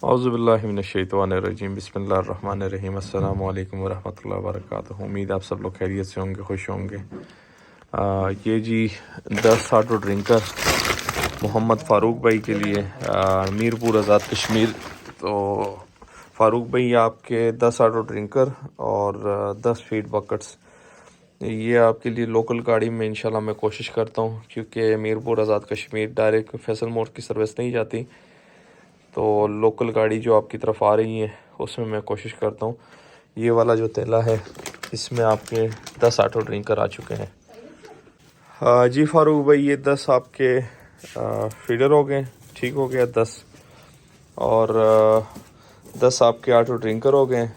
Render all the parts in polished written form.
औज़ुबिल्लाहिमिनश्शैतानिर्रजीम बिस्मिल्लाहिर्रहमानिर्रहीम अस्सलामु अलैकुम वरहमतुल्लाहि वबरकातुहू। उम्मीद आप सब लोग खैरियत से होंगे, खुश होंगे। ये जी 10 ऑटो ड्रिंकर मोहम्मद फ़ारूक भाई के लिए मीरपुर आज़ाद कश्मीर। तो फ़ारूक भाई आपके 10 ऑटो ड्रिंकर और 10 फीड बकेट्स, ये आपके लिए लोकल गाड़ी में इंशाल्लाह मैं कोशिश करता हूँ, क्योंकि मीरपुर आज़ाद कश्मीर डायरेक्ट फैसल मोड़ की सर्विस नहीं जाती। तो लोकल गाड़ी जो आपकी तरफ आ रही है उसमें मैं कोशिश करता हूँ। ये वाला जो थैला है इसमें आपके 10 ऑटो ड्रिंकर आ चुके हैं। जी फ़ारूक भाई, ये 10 आपके फीडर हो गए, ठीक हो गया 10, और 10 आपके ऑटो ड्रिंकर हो गए।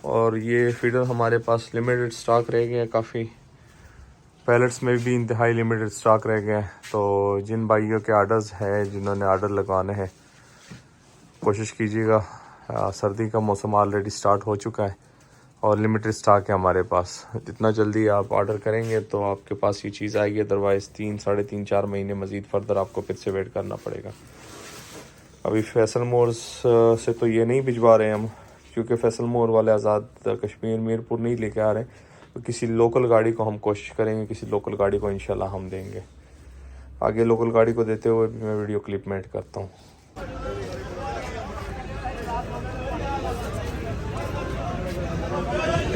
और ये फीडर हमारे पास लिमिटेड स्टॉक रह गए, काफ़ी पैलेट्स में भी इंतहाई लिमिटेड स्टॉक रह गए। तो जिन भाइयों के आर्डर्स हैं, जिन्होंने आर्डर लगवाने हैं, कोशिश कीजिएगा। सर्दी का मौसम ऑलरेडी स्टार्ट हो चुका है और लिमिटेड स्टॉक है हमारे पास। जितना जल्दी आप ऑर्डर करेंगे तो आपके पास ये चीज़ आएगी, अदरवाइज़ 3, साढ़े 3, 4 महीने मज़ीद फर्दर आपको फिर से वेट करना पड़ेगा। अभी फैसल मोड़ से तो ये नहीं भिजवा रहे हम, क्योंकि फैसल मोड़ वाले आज़ाद कश्मीर मीरपुर नहीं लेके आ रहे। तो किसी लोकल गाड़ी को हम कोशिश करेंगे, किसी लोकल गाड़ी को इंशाल्लाह हम देंगे। आगे लोकल गाड़ी को देते हुए मैं वीडियो क्लिप में ऐड करता हूँ।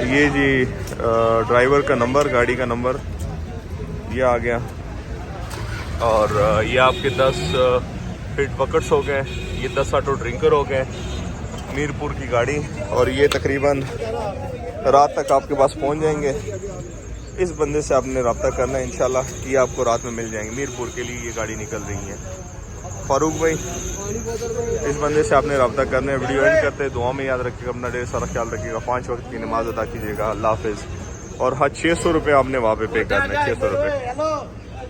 ये जी ड्राइवर का नंबर, गाड़ी का नंबर ये आ गया। और ये आपके 10 फीड बकेट्स हो गए, ये 10 ऑटो ड्रिंकर हो गए, मीरपुर की गाड़ी। और ये तकरीबन रात तक आपके पास पहुंच जाएंगे। इस बंदे से आपने रब्ता करना है, इंशाल्लाह ये आपको रात में मिल जाएंगे। मीरपुर के लिए ये गाड़ी निकल रही है। फ़ारूक भाई, इस बंदे से आपने रब्ता करना है। वीडियो एंड करते हैं। दुआ में याद रखिएगा, अपना ढेर सारा ख्याल रखिएगा। 5 वक्त की नमाज अदा कीजिएगा। अल्लाह हाफिज़। और हाँ, 600 रुपये आपने वहाँ पे पे करना है, 600 रुपये।